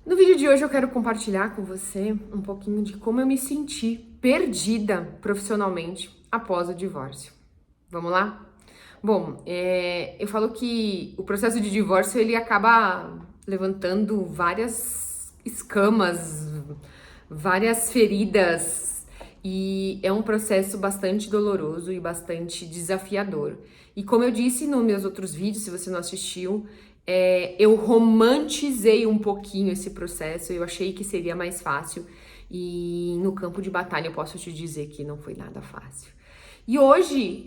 No vídeo de hoje eu quero compartilhar com você um pouquinho de como eu me senti perdida profissionalmente após o divórcio. Vamos lá? Bom, eu falo que o processo de divórcio ele acaba levantando várias escamas, várias feridas e é um processo bastante doloroso e bastante desafiador. E como eu disse nos meus outros vídeos, se você não assistiu, eu romantizei um pouquinho esse processo, eu achei que seria mais fácil e no campo de batalha eu posso te dizer que não foi nada fácil. E hoje,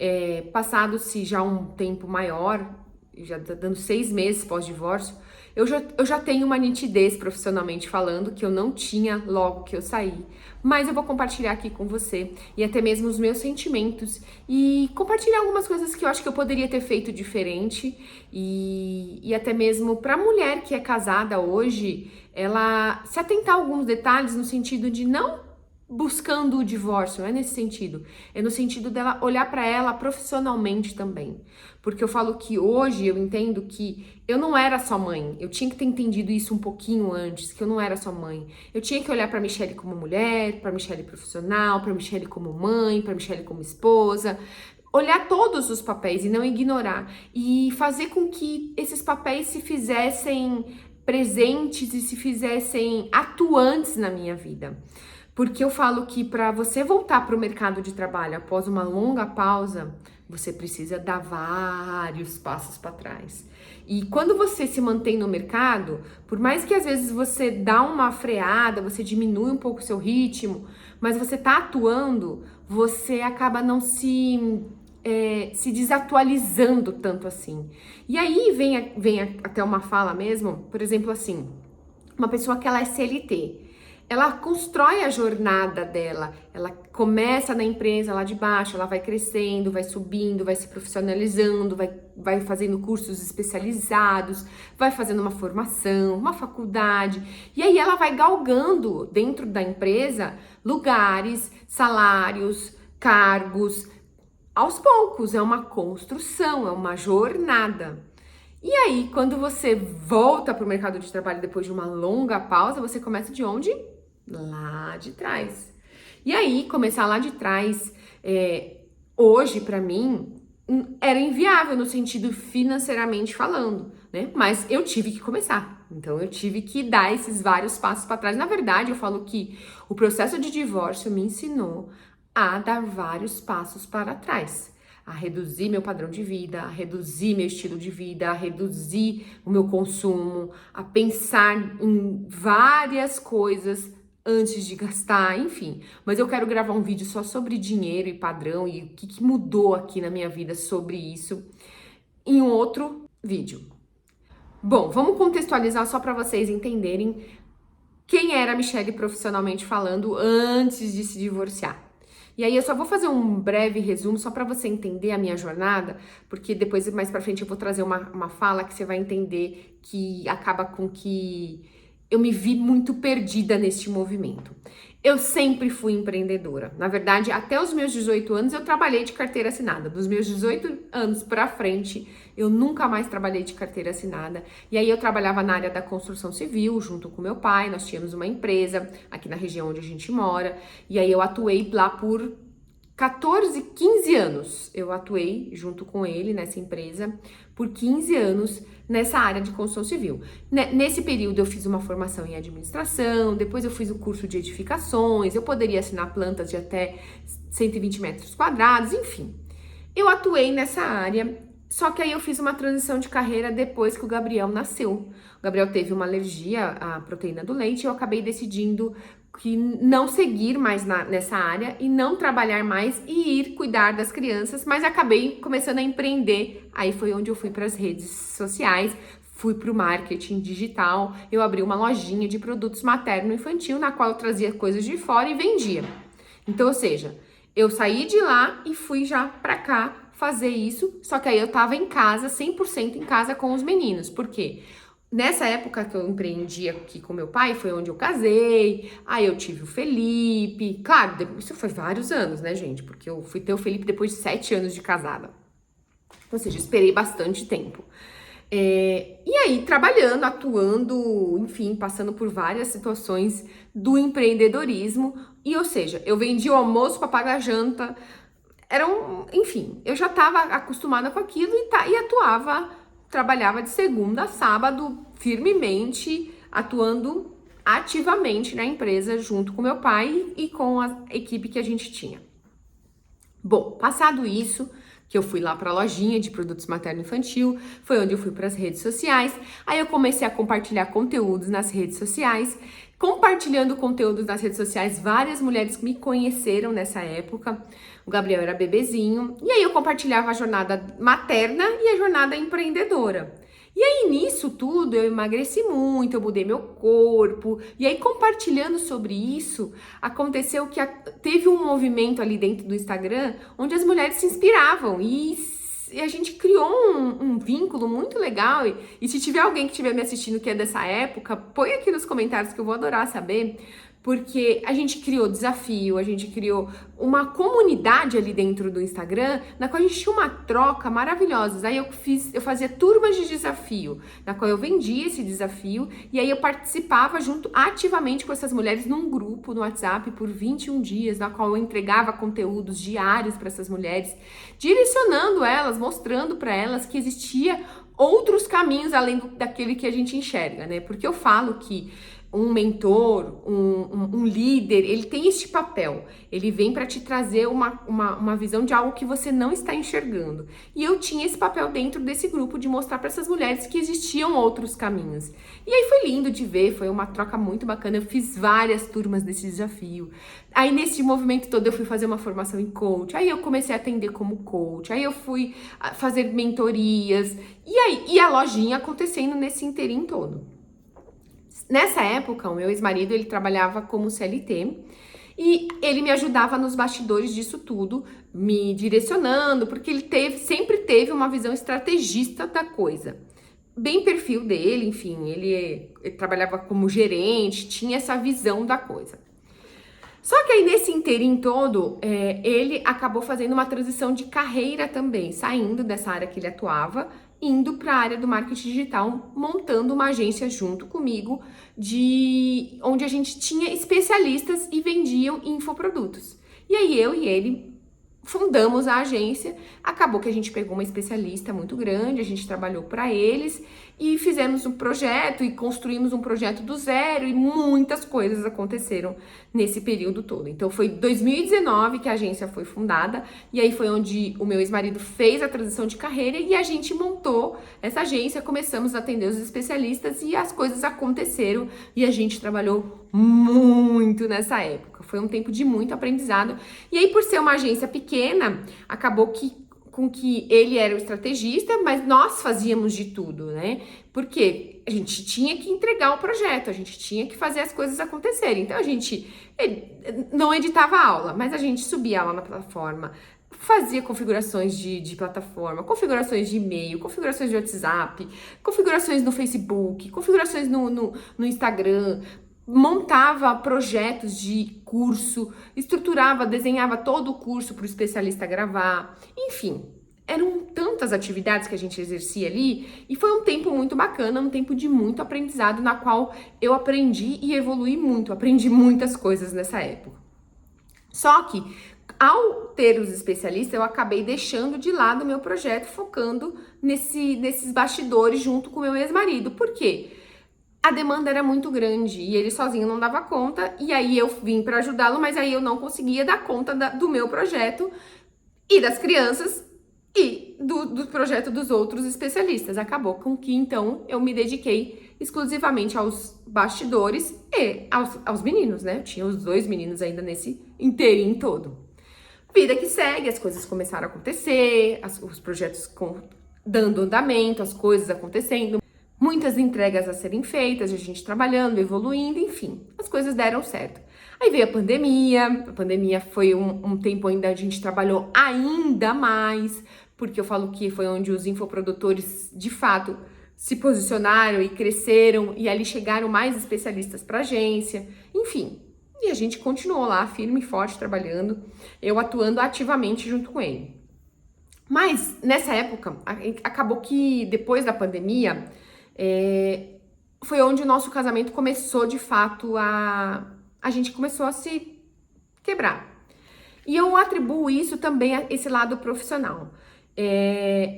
passado-se já um tempo maior, já tá dando 6 meses pós-divórcio, eu já tenho uma nitidez profissionalmente falando que eu não tinha logo que eu saí. Mas eu vou compartilhar aqui com você e até mesmo os meus sentimentos e compartilhar algumas coisas que eu acho que eu poderia ter feito diferente e até mesmo para a mulher que é casada hoje, ela se atentar a alguns detalhes no sentido de não buscando o divórcio, não é nesse sentido. É no sentido dela olhar para ela profissionalmente também. Porque eu falo que hoje eu entendo que eu não era só mãe. Eu tinha que ter entendido isso um pouquinho antes, que eu não era só mãe. Eu tinha que olhar para Michelle como mulher, para Michelle profissional, para Michelle como mãe, para Michelle como esposa. Olhar todos os papéis e não ignorar. E fazer com que esses papéis se fizessem presentes e se fizessem atuantes na minha vida. Porque eu falo que para você voltar para o mercado de trabalho após uma longa pausa, você precisa dar vários passos para trás. E quando você se mantém no mercado, por mais que às vezes você dá uma freada, você diminui um pouco o seu ritmo, mas você tá atuando, você acaba não se desatualizando tanto assim. E aí vem até uma fala mesmo, por exemplo assim, uma pessoa que ela é CLT. Ela constrói a jornada dela, ela começa na empresa lá de baixo, ela vai crescendo, vai subindo, vai se profissionalizando, vai fazendo cursos especializados, vai fazendo uma formação, uma faculdade, e aí ela vai galgando dentro da empresa lugares, salários, cargos, aos poucos, é uma construção, é uma jornada. E aí, quando você volta para o mercado de trabalho depois de uma longa pausa, você começa de onde? Lá de trás. E aí, começar lá de trás, hoje, para mim, era inviável no sentido financeiramente falando, né? Mas eu tive que começar. Então, eu tive que dar esses vários passos para trás. Na verdade, eu falo que o processo de divórcio me ensinou a dar vários passos para trás, a reduzir meu padrão de vida, a reduzir meu estilo de vida, a reduzir o meu consumo, a pensar em várias coisas antes de gastar, enfim. Mas eu quero gravar um vídeo só sobre dinheiro e padrão e o que mudou aqui na minha vida sobre isso em um outro vídeo. Bom, vamos contextualizar só para vocês entenderem quem era a Michelle profissionalmente falando antes de se divorciar. E aí eu só vou fazer um breve resumo só para você entender a minha jornada, porque depois mais para frente eu vou trazer uma fala que você vai entender que acaba com que eu me vi muito perdida neste movimento. Eu sempre fui empreendedora. Na verdade, até os meus 18 anos eu trabalhei de carteira assinada. Dos meus 18 anos para frente, eu nunca mais trabalhei de carteira assinada. E aí eu trabalhava na área da construção civil, junto com meu pai. Nós tínhamos uma empresa aqui na região onde a gente mora. E aí eu atuei lá por 14, 15 anos. Eu atuei junto com ele nessa empresa por 15 anos nessa área de construção civil. Nesse período eu fiz uma formação em administração, depois eu fiz o curso de edificações, eu poderia assinar plantas de até 120 metros quadrados, enfim. Eu atuei nessa área, só que aí eu fiz uma transição de carreira depois que o Gabriel nasceu. O Gabriel teve uma alergia à proteína do leite e eu acabei decidindo que não seguir mais nessa área e não trabalhar mais e ir cuidar das crianças, mas acabei começando a empreender. Aí foi onde eu fui para as redes sociais, fui para o marketing digital, eu abri uma lojinha de produtos materno-infantil na qual eu trazia coisas de fora e vendia. Então, ou seja, eu saí de lá e fui já para cá fazer isso, só que aí eu tava em casa, 100% em casa com os meninos. Por quê? Nessa época que eu empreendi aqui com meu pai, foi onde eu casei, aí eu tive o Felipe, claro, isso foi vários anos, né, gente, porque eu fui ter o Felipe depois de 7 anos de casada, ou seja, esperei bastante tempo. E aí, trabalhando, atuando, enfim, passando por várias situações do empreendedorismo. E, ou seja, eu vendia o almoço para pagar a janta. Enfim, eu já estava acostumada com aquilo e atuava, trabalhava de segunda a sábado, firmemente, atuando ativamente na empresa, junto com meu pai e com a equipe que a gente tinha. Bom, passado isso, que eu fui lá para a lojinha de produtos materno-infantil, foi onde eu fui para as redes sociais. Aí eu comecei a compartilhar conteúdos nas redes sociais. Compartilhando conteúdos nas redes sociais, várias mulheres me conheceram nessa época. O Gabriel era bebezinho. E aí eu compartilhava a jornada materna e a jornada empreendedora. E aí, nisso tudo, eu emagreci muito, eu mudei meu corpo. E aí, compartilhando sobre isso, aconteceu que teve um movimento ali dentro do Instagram onde as mulheres se inspiravam e a gente criou um vínculo muito legal. E se tiver alguém que estiver me assistindo que é dessa época, põe aqui nos comentários que eu vou adorar saber. Porque a gente criou desafio, a gente criou uma comunidade ali dentro do Instagram, na qual a gente tinha uma troca maravilhosa. Aí eu fazia turmas de desafio, na qual eu vendia esse desafio, e aí eu participava junto ativamente com essas mulheres num grupo no WhatsApp por 21 dias, na qual eu entregava conteúdos diários para essas mulheres, direcionando elas, mostrando para elas que existia outros caminhos além daquele que a gente enxerga, né? Porque eu falo que um mentor, um líder, ele tem este papel. Ele vem para te trazer uma visão de algo que você não está enxergando. E eu tinha esse papel dentro desse grupo de mostrar para essas mulheres que existiam outros caminhos. E aí foi lindo de ver, foi uma troca muito bacana. Eu fiz várias turmas desse desafio. Aí nesse movimento todo eu fui fazer uma formação em coach. Aí eu comecei a atender como coach. Aí eu fui fazer mentorias. E a lojinha acontecendo nesse inteirinho todo. Nessa época, o meu ex-marido, ele trabalhava como CLT e ele me ajudava nos bastidores disso tudo, me direcionando, porque ele sempre teve uma visão estrategista da coisa. Bem perfil dele, enfim, ele trabalhava como gerente, tinha essa visão da coisa. Só que aí nesse inteirinho todo, ele acabou fazendo uma transição de carreira também, saindo dessa área que ele atuava, indo para a área do marketing digital, montando uma agência junto comigo, onde a gente tinha especialistas e vendiam infoprodutos. E aí eu e ele fundamos a agência, acabou que a gente pegou uma especialista muito grande, a gente trabalhou para eles e fizemos um projeto e construímos um projeto do zero e muitas coisas aconteceram nesse período todo. Então foi 2019 que a agência foi fundada e aí foi onde o meu ex-marido fez a transição de carreira e a gente montou essa agência, começamos a atender os especialistas e as coisas aconteceram e a gente trabalhou muito nessa época. Foi um tempo de muito aprendizado. E aí, por ser uma agência pequena, acabou com que ele era o estrategista, mas nós fazíamos de tudo, né? Porque a gente tinha que entregar o projeto, a gente tinha que fazer as coisas acontecerem. Então, a gente não editava a aula, mas a gente subia lá na plataforma, fazia configurações de plataforma, configurações de e-mail, configurações de WhatsApp, configurações no Facebook, configurações no Instagram, montava projetos de curso, estruturava, desenhava todo o curso para o especialista gravar, enfim, eram tantas atividades que a gente exercia ali e foi um tempo muito bacana, um tempo de muito aprendizado na qual eu aprendi e evolui muito, aprendi muitas coisas nessa época. Só que ao ter os especialistas, eu acabei deixando de lado o meu projeto, focando nesses bastidores junto com o meu ex-marido. Por quê? A demanda era muito grande e ele sozinho não dava conta, e aí eu vim para ajudá-lo, mas aí eu não conseguia dar conta do meu projeto e das crianças e do projeto dos outros especialistas. Acabou com que então eu me dediquei exclusivamente aos bastidores e aos meninos, né? Eu tinha os 2 meninos ainda nesse inteirinho todo. Vida que segue, as coisas começaram a acontecer, os projetos dando andamento, as coisas acontecendo. Muitas entregas a serem feitas, a gente trabalhando, evoluindo, enfim, as coisas deram certo. Aí veio a pandemia foi um tempo ainda a gente trabalhou ainda mais, porque eu falo que foi onde os infoprodutores, de fato, se posicionaram e cresceram, e ali chegaram mais especialistas para a agência, enfim. E a gente continuou lá, firme e forte, trabalhando, eu atuando ativamente junto com ele. Mas nessa época, acabou que depois da pandemia, foi onde o nosso casamento começou de fato a gente começou a se quebrar. E eu atribuo isso também a esse lado profissional.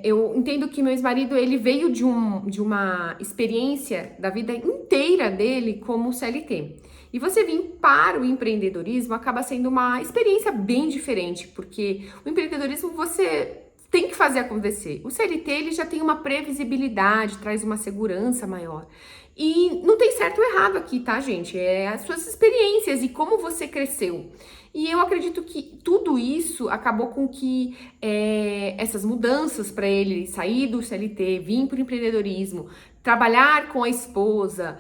Eu entendo que meu ex-marido, ele veio de uma experiência da vida inteira dele como CLT. E você vir para o empreendedorismo acaba sendo uma experiência bem diferente, porque o empreendedorismo você tem que fazer acontecer. O CLT, ele já tem uma previsibilidade, traz uma segurança maior. E não tem certo ou errado aqui, tá, gente? É as suas experiências e como você cresceu. E eu acredito que tudo isso acabou com que essas mudanças para ele sair do CLT, vir para o empreendedorismo, trabalhar com a esposa,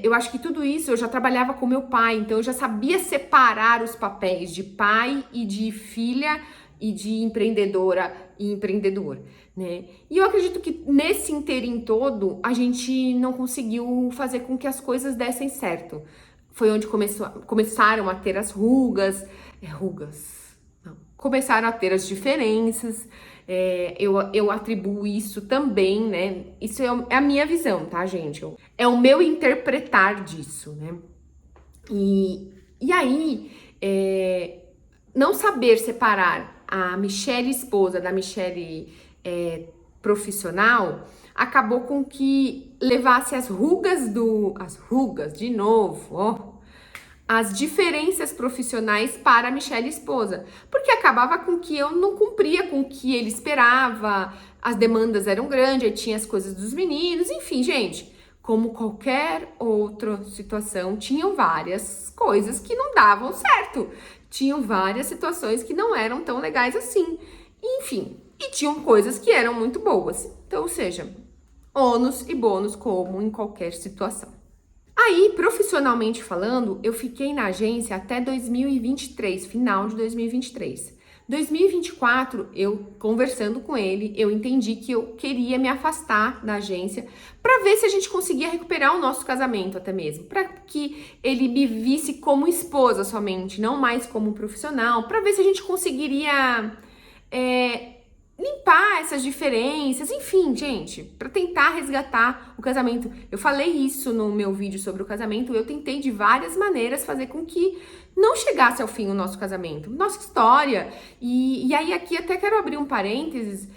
eu acho que tudo isso eu já trabalhava com meu pai, então eu já sabia separar os papéis de pai e de filha e de empreendedora e empreendedor, né? E eu acredito que nesse inteirinho todo a gente não conseguiu fazer com que as coisas dessem certo. Foi onde começaram a ter as rugas, começaram a ter as diferenças. Eu atribuo isso também, né? Isso é a minha visão, tá, gente? É o meu interpretar disso, né? E aí, não saber separar a Michelle esposa da Michelle profissional acabou com que levasse as rugas de novo, ó, as diferenças profissionais para a Michelle esposa, porque acabava com que eu não cumpria com o que ele esperava, as demandas eram grandes, aí tinha as coisas dos meninos, enfim, gente, como qualquer outra situação, tinham várias coisas que não davam certo, tinham várias situações que não eram tão legais assim, enfim, e tinham coisas que eram muito boas, então, ou seja, ônus e bônus como em qualquer situação. Aí, profissionalmente falando, eu fiquei na agência até 2023, final de 2023. 2024, eu conversando com ele, eu entendi que eu queria me afastar da agência para ver se a gente conseguia recuperar o nosso casamento até mesmo, para que ele me visse como esposa somente, não mais como profissional, para ver se a gente conseguiria limpar essas diferenças, enfim, gente, para tentar resgatar o casamento. Eu falei isso no meu vídeo sobre o casamento, eu tentei de várias maneiras fazer com que não chegasse ao fim o nosso casamento, nossa história. E aí aqui até quero abrir um parênteses,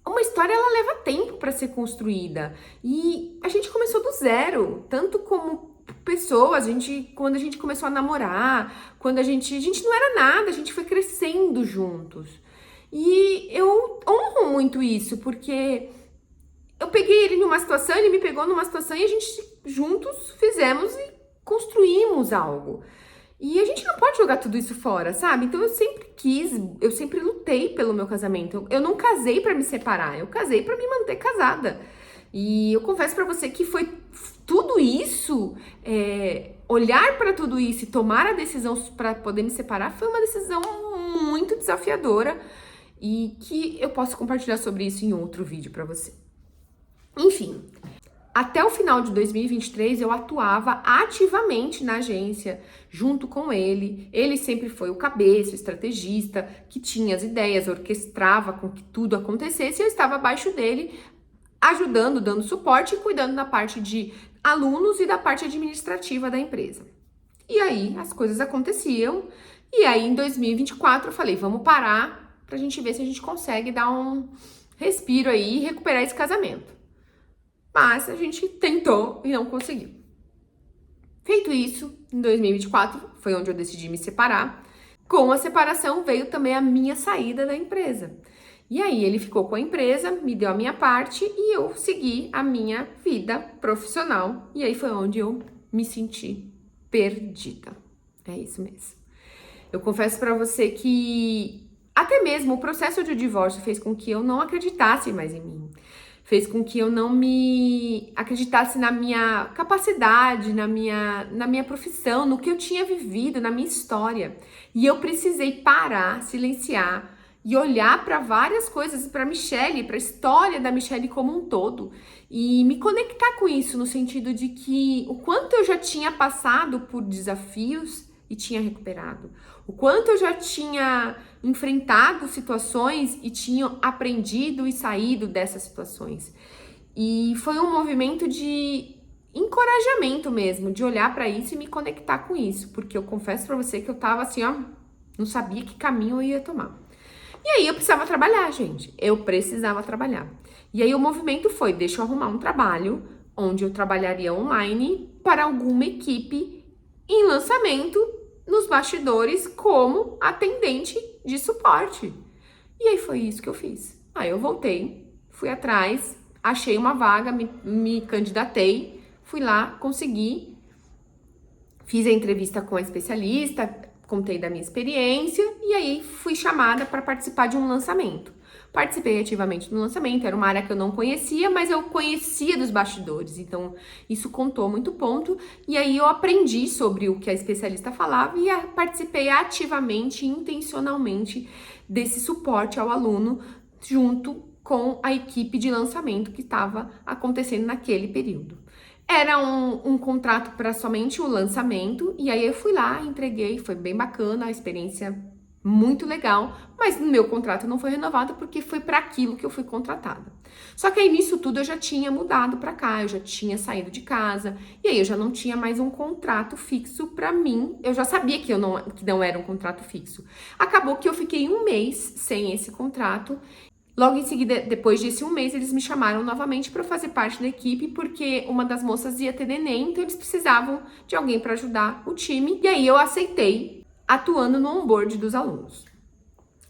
uma história ela leva tempo para ser construída e a gente começou do zero, tanto como pessoas, quando a gente começou a namorar, quando a gente não era nada, a gente foi crescendo juntos. E eu honro muito isso, porque eu peguei ele numa situação, ele me pegou numa situação e a gente juntos fizemos e construímos algo. E a gente não pode jogar tudo isso fora, sabe? Então eu sempre lutei pelo meu casamento. Eu não casei pra me separar, eu casei pra me manter casada. E eu confesso pra você que foi tudo isso, olhar pra tudo isso e tomar a decisão pra poder me separar foi uma decisão muito desafiadora. E que eu posso compartilhar sobre isso em outro vídeo para você. Enfim, até o final de 2023 eu atuava ativamente na agência, junto com ele. Ele sempre foi o cabeça, o estrategista, que tinha as ideias, orquestrava com que tudo acontecesse. E eu estava abaixo dele, ajudando, dando suporte e cuidando da parte de alunos e da parte administrativa da empresa. E aí as coisas aconteciam. E aí em 2024 eu falei, vamos parar pra gente ver se a gente consegue dar um respiro aí e recuperar esse casamento. Mas a gente tentou e não conseguiu. Feito isso, em 2024 foi onde eu decidi me separar. Com a separação veio também a minha saída da empresa. E aí ele ficou com a empresa, me deu a minha parte e eu segui a minha vida profissional. E aí foi onde eu me senti perdida. É isso mesmo. Eu confesso pra você que até mesmo o processo de divórcio fez com que eu não acreditasse mais em mim. Fez com que eu não me acreditasse na minha capacidade, na minha profissão, no que eu tinha vivido, na minha história. E eu precisei parar, silenciar e olhar para várias coisas, para Michelle, para a história da Michelle como um todo. E me conectar com isso, no sentido de que o quanto eu já tinha passado por desafios e tinha recuperado. O quanto eu já tinha enfrentado situações e tinha aprendido e saído dessas situações. E foi um movimento de encorajamento mesmo, de olhar para isso e me conectar com isso, porque eu confesso para você que eu tava assim, ó, não sabia que caminho eu ia tomar. E aí eu precisava trabalhar, gente. Eu precisava trabalhar. E aí o movimento foi, deixa eu arrumar um trabalho onde eu trabalharia online para alguma equipe em lançamento nos bastidores como atendente de suporte. E aí foi isso que eu fiz. Aí eu voltei, fui atrás, achei uma vaga, me candidatei, fui lá, consegui, fiz a entrevista com a especialista, contei da minha experiência e aí fui chamada para participar de um lançamento. Participei ativamente do lançamento, era uma área que eu não conhecia, mas eu conhecia dos bastidores, então isso contou muito ponto. E aí eu aprendi sobre o que a especialista falava e participei ativamente, intencionalmente desse suporte ao aluno junto com a equipe de lançamento que estava acontecendo naquele período. Era um contrato para somente o lançamento, e aí eu fui lá, entreguei, foi bem bacana, a experiência muito legal, mas no meu contrato não foi renovado porque foi para aquilo que eu fui contratada. Só que aí nisso tudo eu já tinha mudado para cá, eu já tinha saído de casa, e aí eu já não tinha mais um contrato fixo para mim, eu já sabia que não era um contrato fixo. Acabou que eu fiquei um mês sem esse contrato. Logo em seguida, depois desse um mês, eles me chamaram novamente para fazer parte da equipe, porque uma das moças ia ter neném, então eles precisavam de alguém para ajudar o time. E aí eu aceitei, atuando no onboard dos alunos.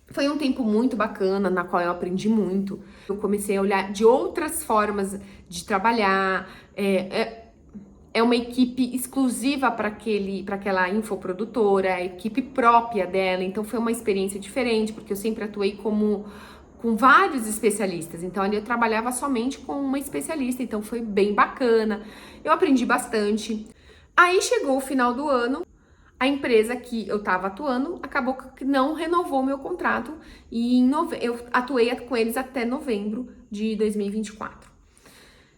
Foi um tempo muito bacana, na qual eu aprendi muito. Eu comecei a olhar de outras formas de trabalhar. É uma equipe exclusiva para aquela infoprodutora, a equipe própria dela. Então foi uma experiência diferente, porque eu sempre atuei com vários especialistas, então ali eu trabalhava somente com uma especialista, então foi bem bacana, eu aprendi bastante. Aí chegou o final do ano, a empresa que eu estava atuando acabou que não renovou meu contrato e eu atuei com eles até novembro de 2024.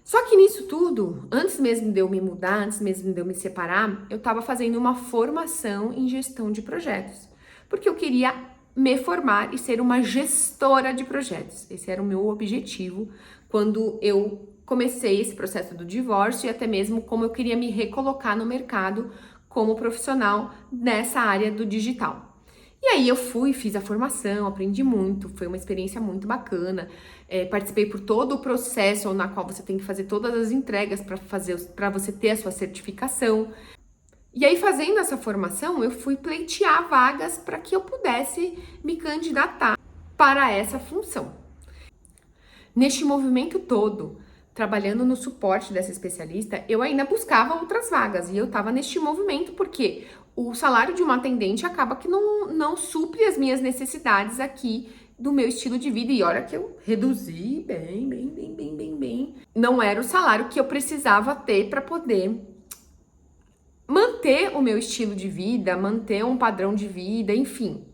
Só que nisso tudo, antes mesmo de eu me mudar, antes mesmo de eu me separar, eu estava fazendo uma formação em gestão de projetos, porque eu queria me formar e ser uma gestora de projetos. Esse era o meu objetivo quando eu comecei esse processo do divórcio e até mesmo como eu queria me recolocar no mercado como profissional nessa área do digital. E aí eu fui, fiz a formação, aprendi muito, foi uma experiência muito bacana. Participei por todo o processo na qual você tem que fazer todas as entregas para você ter a sua certificação. E aí, fazendo essa formação, eu fui pleitear vagas para que eu pudesse me candidatar para essa função. Neste movimento todo, trabalhando no suporte dessa especialista, eu ainda buscava outras vagas e eu estava neste movimento porque o salário de uma atendente acaba que não supre as minhas necessidades aqui do meu estilo de vida. E olha que eu reduzi bem. Não era o salário que eu precisava ter para poder manter o meu estilo de vida, manter um padrão de vida, enfim.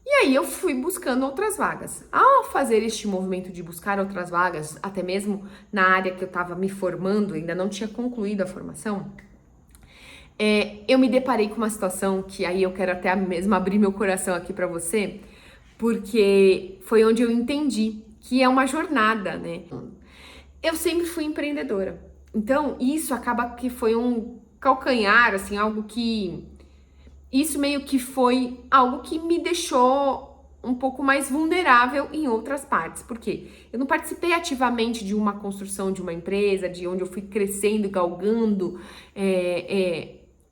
E aí eu fui buscando outras vagas. Ao fazer este movimento de buscar outras vagas, até mesmo na área que eu estava me formando, ainda não tinha concluído a formação, eu me deparei com uma situação que aí eu quero até mesmo abrir meu coração aqui para você, porque foi onde eu entendi que é uma jornada, né? Eu sempre fui empreendedora. Então, isso acaba que foi um calcanhar, assim, algo que... Isso meio que foi algo que me deixou um pouco mais vulnerável em outras partes. Por quê? Eu não participei ativamente de uma construção de uma empresa, de onde eu fui crescendo, galgando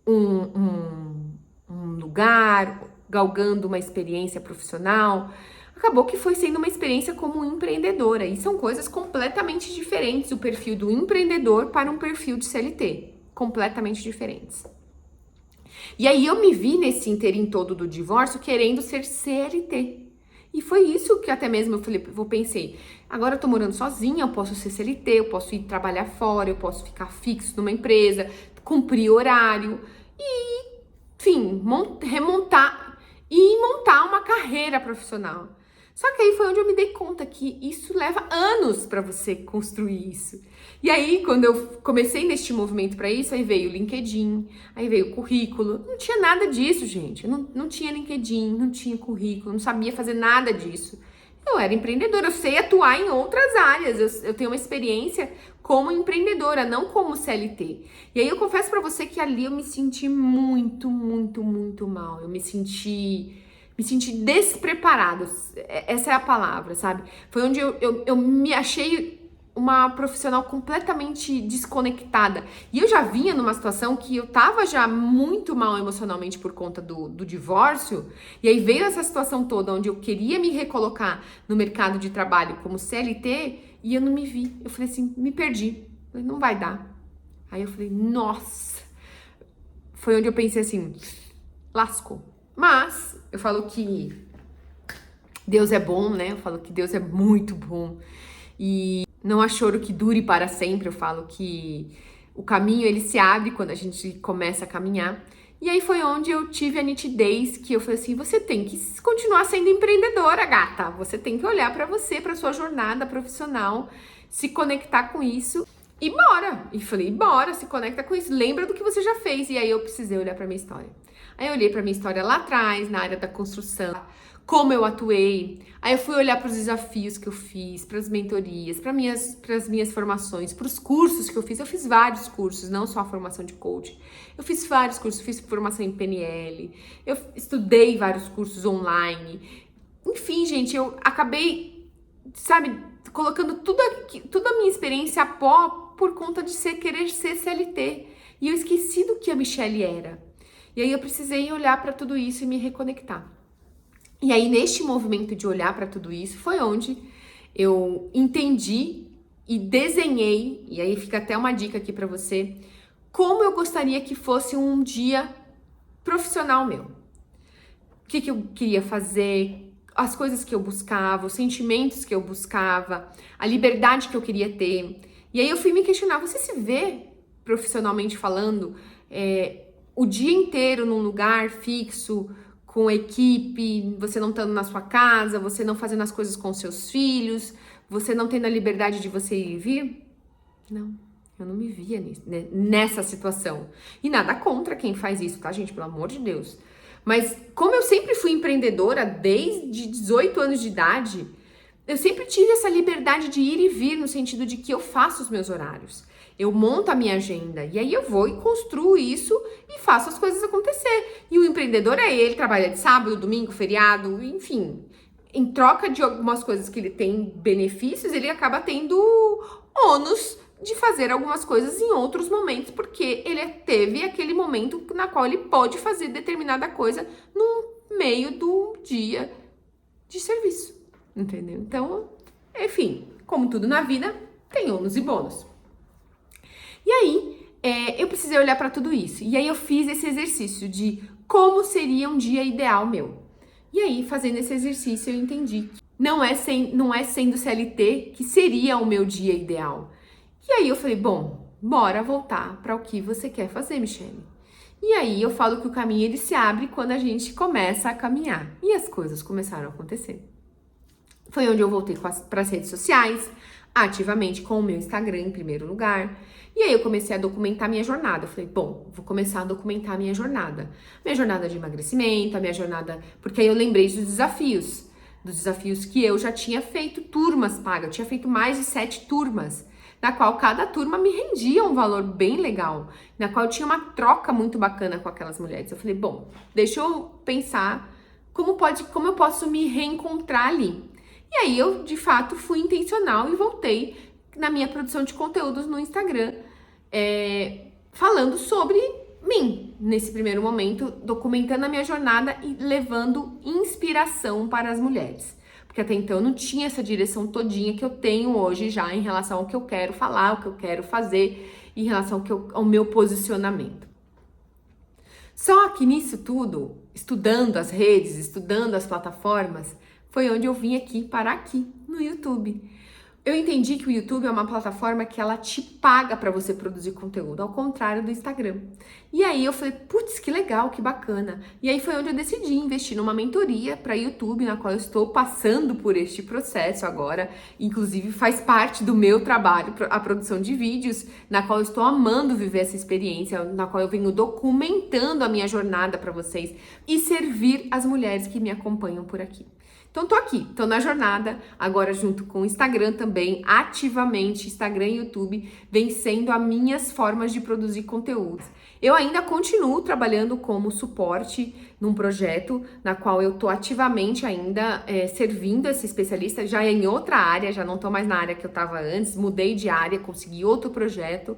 um lugar, galgando uma experiência profissional. Acabou que foi sendo uma experiência como empreendedora. E são coisas completamente diferentes, o perfil do empreendedor para um perfil de CLT. Completamente diferentes. E aí eu me vi nesse interim todo do divórcio querendo ser CLT. E foi isso que até mesmo eu pensei, agora eu tô morando sozinha, eu posso ser CLT, eu posso ir trabalhar fora, eu posso ficar fixo numa empresa, cumprir horário e, enfim, remontar e montar uma carreira profissional. Só que aí foi onde eu me dei conta que isso leva anos para você construir isso. E aí, quando eu comecei neste movimento para isso, aí veio o LinkedIn, aí veio o currículo. Não tinha nada disso, gente. Eu não tinha LinkedIn, não tinha currículo, não sabia fazer nada disso. Eu era empreendedora, eu sei atuar em outras áreas, eu tenho uma experiência como empreendedora, não como CLT. E aí eu confesso pra você que ali eu me senti muito, muito, muito mal. Eu me senti despreparada. Essa é a palavra, sabe? Foi onde eu me achei uma profissional completamente desconectada. E eu já vinha numa situação que eu tava já muito mal emocionalmente por conta do divórcio, e aí veio essa situação toda onde eu queria me recolocar no mercado de trabalho como CLT, e eu não me vi. Eu falei assim, me perdi. Eu falei, não vai dar. Aí eu falei, nossa. Foi onde eu pensei assim, lascou. Mas eu falo que Deus é bom, né? Eu falo que Deus é muito bom. E não há choro que dure para sempre. Eu falo que o caminho ele se abre quando a gente começa a caminhar. E aí foi onde eu tive a nitidez que eu falei assim, você tem que continuar sendo empreendedora, gata. Você tem que olhar para você, para sua jornada profissional, se conectar com isso e bora. E falei, bora, se conecta com isso. Lembra do que você já fez. E aí eu precisei olhar para minha história. Aí eu olhei para minha história lá atrás, na área da construção, como eu atuei. Aí eu fui olhar para os desafios que eu fiz, para as mentorias, para as minhas formações, para os cursos que eu fiz. Eu fiz vários cursos, não só a formação de coach. Eu fiz vários cursos, fiz formação em PNL, eu estudei vários cursos online. Enfim, gente, eu acabei, sabe, colocando tudo a minha experiência a pó por conta de querer ser CLT. E eu esqueci do que a Michelle era. E aí eu precisei olhar para tudo isso e me reconectar. E aí, neste movimento de olhar para tudo isso, foi onde eu entendi e desenhei, e aí fica até uma dica aqui para você, como eu gostaria que fosse um dia profissional meu. O que eu queria fazer, as coisas que eu buscava, os sentimentos que eu buscava, a liberdade que eu queria ter. E aí eu fui me questionar, você se vê, profissionalmente falando, o dia inteiro num lugar fixo, com equipe, você não estando na sua casa, você não fazendo as coisas com seus filhos, você não tendo a liberdade de você ir e vir? Não, eu não me via nessa situação. E nada contra quem faz isso, tá, gente? Pelo amor de Deus. Mas como eu sempre fui empreendedora desde 18 anos de idade, eu sempre tive essa liberdade de ir e vir, no sentido de que eu faço os meus horários. Eu monto a minha agenda e aí eu vou e construo isso e faço as coisas acontecer. E o empreendedor ele trabalha de sábado, domingo, feriado, enfim. Em troca de algumas coisas que ele tem benefícios, ele acaba tendo ônus de fazer algumas coisas em outros momentos, porque ele teve aquele momento na qual ele pode fazer determinada coisa no meio do dia de serviço, entendeu? Então, enfim, como tudo na vida, tem ônus e bônus. E aí, eu precisei olhar para tudo isso. E aí eu fiz esse exercício de como seria um dia ideal meu. E aí, fazendo esse exercício, eu entendi que não é sendo CLT que seria o meu dia ideal. E aí eu falei, bom, bora voltar para o que você quer fazer, Michelle. E aí eu falo que o caminho ele se abre quando a gente começa a caminhar. E as coisas começaram a acontecer. Foi onde eu voltei para as redes sociais, ativamente com o meu Instagram em primeiro lugar. E aí eu comecei a documentar minha jornada. Eu falei, bom, vou começar a documentar minha jornada. Minha jornada de emagrecimento, a minha jornada... Porque aí eu lembrei dos desafios que eu já tinha feito turmas pagas. Eu tinha feito mais de 7 turmas, na qual cada turma me rendia um valor bem legal, na qual eu tinha uma troca muito bacana com aquelas mulheres. Eu falei, bom, deixa eu pensar como eu posso me reencontrar ali. E aí eu, de fato, fui intencional e voltei na minha produção de conteúdos no Instagram, falando sobre mim, nesse primeiro momento, documentando a minha jornada e levando inspiração para as mulheres. Porque até então eu não tinha essa direção todinha que eu tenho hoje já em relação ao que eu quero falar, o que eu quero fazer, em relação ao meu posicionamento. Só que nisso tudo, estudando as redes, estudando as plataformas, foi onde eu vim parar aqui no YouTube. Eu entendi que o YouTube é uma plataforma que ela te paga para você produzir conteúdo, ao contrário do Instagram. E aí eu falei, putz, que legal, que bacana. E aí foi onde eu decidi investir numa mentoria para YouTube, na qual eu estou passando por este processo agora. Inclusive faz parte do meu trabalho a produção de vídeos, na qual eu estou amando viver essa experiência, na qual eu venho documentando a minha jornada para vocês e servir as mulheres que me acompanham por aqui. Então tô aqui, tô na jornada, agora junto com o Instagram também, ativamente, Instagram e YouTube, vem sendo as minhas formas de produzir conteúdos. Eu ainda continuo trabalhando como suporte num projeto na qual eu tô ativamente ainda servindo esse especialista, já em outra área, já não tô mais na área que eu tava antes, mudei de área, consegui outro projeto.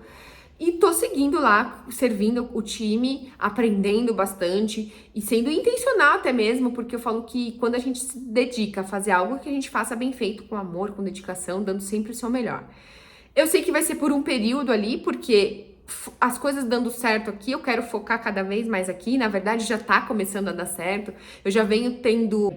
E tô seguindo lá, servindo o time, aprendendo bastante e sendo intencional até mesmo, porque eu falo que quando a gente se dedica a fazer algo, que a gente faça bem feito, com amor, com dedicação, dando sempre o seu melhor. Eu sei que vai ser por um período ali, porque as coisas dando certo aqui, eu quero focar cada vez mais aqui, na verdade já tá começando a dar certo, eu já venho tendo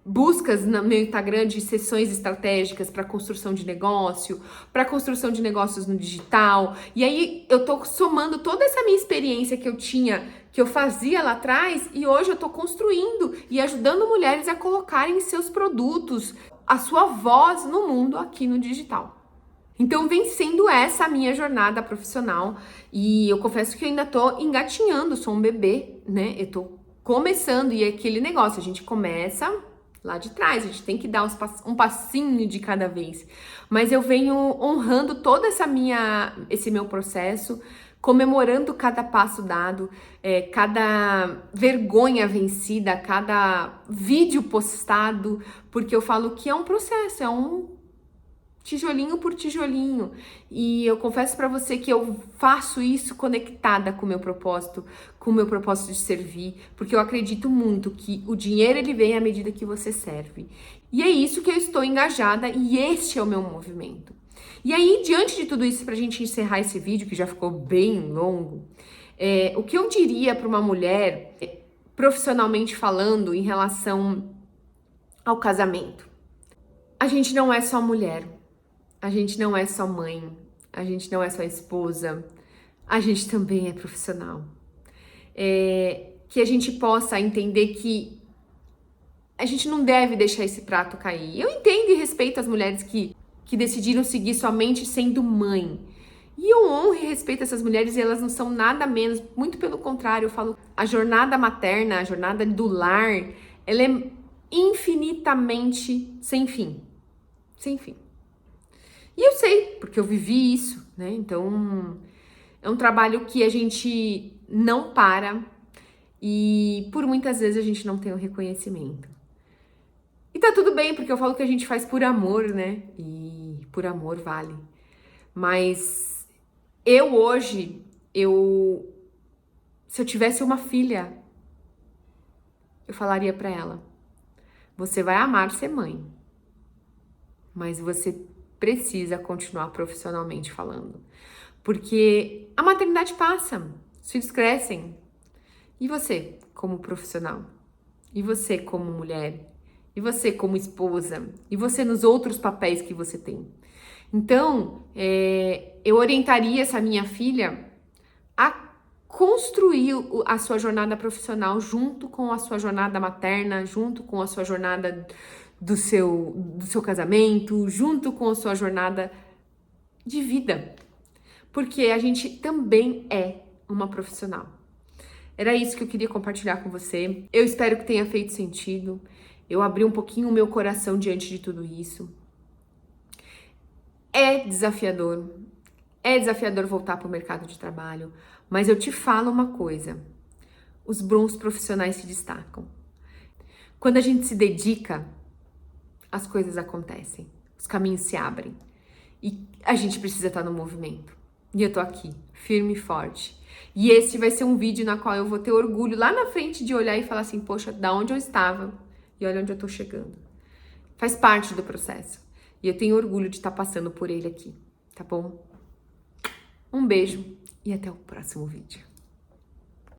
buscas no meu Instagram de sessões estratégicas para construção de negócio, para construção de negócios no digital. E aí eu tô somando toda essa minha experiência que eu tinha, que eu fazia lá atrás, e hoje eu tô construindo e ajudando mulheres a colocarem seus produtos, a sua voz no mundo aqui no digital. Então vem sendo essa a minha jornada profissional, e eu confesso que eu ainda tô engatinhando, sou um bebê, né? Eu tô começando, e é aquele negócio, a gente começa lá de trás, a gente tem que dar um passinho de cada vez. Mas eu venho honrando toda esse meu processo, comemorando cada passo dado, cada vergonha vencida, cada vídeo postado, porque eu falo que é um processo, é um tijolinho por tijolinho. E eu confesso pra você que eu faço isso conectada com o meu propósito de servir, porque eu acredito muito que o dinheiro ele vem à medida que você serve. E é isso que eu estou engajada, e este é o meu movimento. E aí, diante de tudo isso, pra gente encerrar esse vídeo, que já ficou bem longo, o que eu diria para uma mulher, profissionalmente falando, em relação ao casamento? A gente não é só mulher. A gente não é só mãe, a gente não é só esposa, a gente também é profissional. Que a gente possa entender que a gente não deve deixar esse prato cair. Eu entendo e respeito as mulheres que decidiram seguir somente sendo mãe. E eu honro e respeito essas mulheres, e elas não são nada menos, muito pelo contrário, eu falo, a jornada materna, a jornada do lar, ela é infinitamente sem fim. Sem fim. E eu sei, porque eu vivi isso, né? Então, é um trabalho que a gente não para e por muitas vezes a gente não tem o reconhecimento. E tá tudo bem, porque eu falo que a gente faz por amor, né? E por amor vale. Mas eu hoje, se eu tivesse uma filha, eu falaria pra ela: você vai amar ser mãe, mas você precisa continuar profissionalmente falando. Porque a maternidade passa, os filhos crescem. E você, como profissional? E você, como mulher? E você, como esposa? E você nos outros papéis que você tem? Então, eu orientaria essa minha filha a construir a sua jornada profissional junto com a sua jornada materna, junto com a sua jornada do seu casamento, junto com a sua jornada de vida. Porque a gente também é uma profissional. Era isso que eu queria compartilhar com você. Eu espero que tenha feito sentido. Eu abri um pouquinho o meu coração diante de tudo isso. É desafiador voltar para o mercado de trabalho, mas eu te falo uma coisa: os bons profissionais se destacam. Quando a gente se dedica, as coisas acontecem, os caminhos se abrem e a gente precisa estar no movimento. E eu tô aqui, firme e forte. E esse vai ser um vídeo na qual eu vou ter orgulho lá na frente de olhar e falar assim: poxa, da onde eu estava e olha onde eu tô chegando. Faz parte do processo. E eu tenho orgulho de estar passando por ele aqui, tá bom? Um beijo e até o próximo vídeo.